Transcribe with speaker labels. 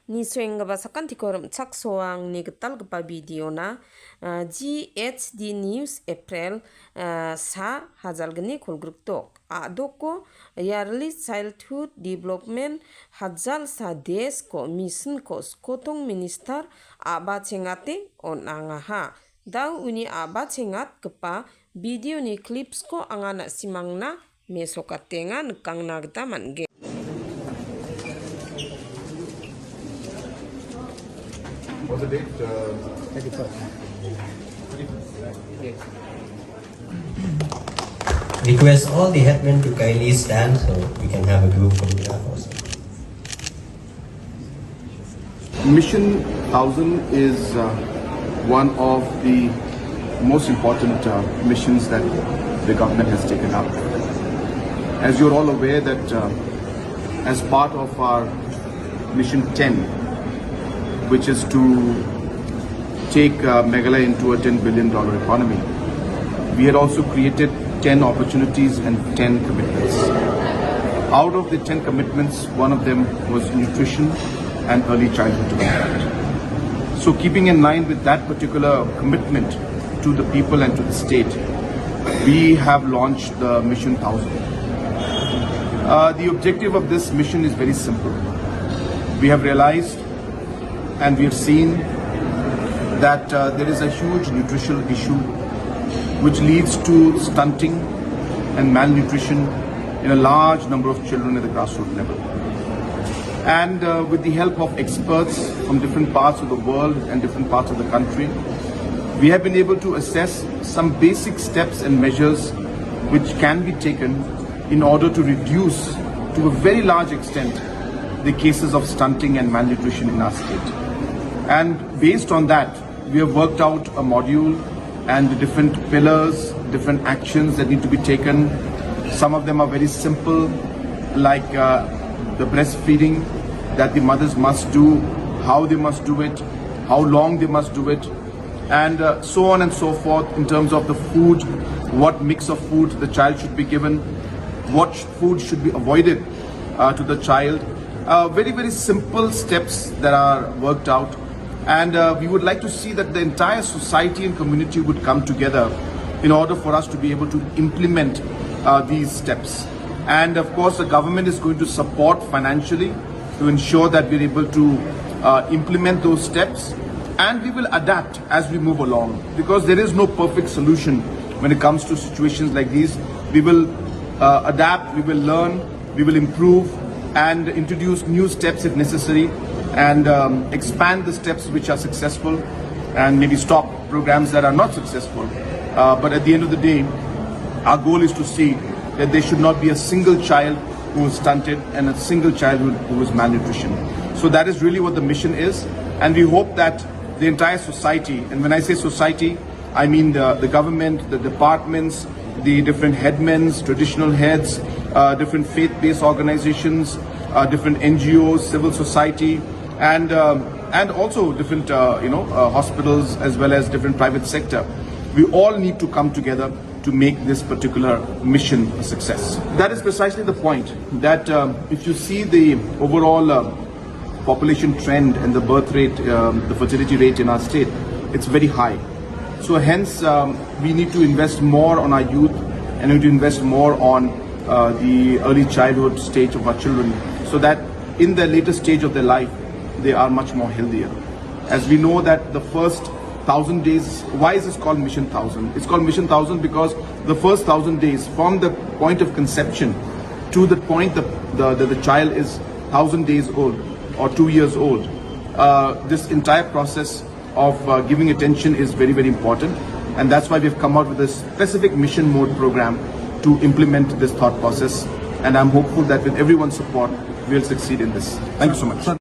Speaker 1: ni swing ba sakan tikorum chak soang ni getal gepa video na GHD News April sa hazal geni kulgruk tok adoko yearly childhood development hazal sa des ko mission ko skotong minister aba chengate onanga ha daw uni aba chengat gepa video ni clips ko angana simangna mesokatenga nekang nagta mange.
Speaker 2: What's the date?
Speaker 3: 31st.
Speaker 2: Yes.
Speaker 3: Request all the headmen to kindly stand so we can have a group photograph also.
Speaker 2: Mission 1000 is one of the most important missions that the government has taken up. As you're all aware that as part of our Mission 10, which is to take Meghalaya into a $10 billion economy, we had also created 10 opportunities and 10 commitments. Out of the 10 commitments, one of them was nutrition and early childhood development. So keeping in line with that particular commitment to the people and to the state, we have launched the Mission 1000. The objective of this mission is very simple. We have realized and we have seen that there is a huge nutritional issue which leads to stunting and malnutrition in a large number of children at the grassroots level. And with the help of experts from different parts of the world and different parts of the country, we have been able to assess some basic steps and measures which can be taken in order to reduce to a very large extent the cases of stunting and malnutrition in our state. And based on that, we have worked out a module and the different pillars, different actions that need to be taken. Some of them are very simple, like the breastfeeding that the mothers must do, how they must do it, how long they must do it, and so on and so forth in terms of the food, what mix of food the child should be given, what food should be avoided to the child. Very, very simple steps that are worked out. And we would like to see that the entire society and community would come together in order for us to be able to implement these steps. And of course, the government is going to support financially to ensure that we're able to implement those steps. And we will adapt as we move along, because there is no perfect solution when it comes to situations like these. We will adapt, we will learn, we will improve and introduce new steps if necessary, and expand the steps which are successful and maybe stop programs that are not successful. But at the end of the day, our goal is to see that there should not be a single child who is stunted and a single child who is malnutrition. So that is really what the mission is, and we hope that the entire society, and when I say society, I mean the government, the departments, the different headmen, traditional heads, different faith-based organizations, different NGOs, civil society, and also different hospitals as well as different private sector. We all need to come together to make this particular mission a success. That is precisely the point, that if you see the overall population trend and the birth rate, the fertility rate in our state, it's very high. So hence we need to invest more on our youth, and we need to invest more on the early childhood stage of our children, so that in the later stage of their life, they are much more healthier. As we know that the first 1,000 days, why is this called Mission 1000? It's called Mission 1000 because the first 1,000 days, from the point of conception to the point that the child is 1,000 days old or 2 years old, this entire process of giving attention is very, very important. And that's why we've come out with a specific mission mode program to implement this thought process. And I'm hopeful that with everyone's support, we'll succeed in this. Thank you so much.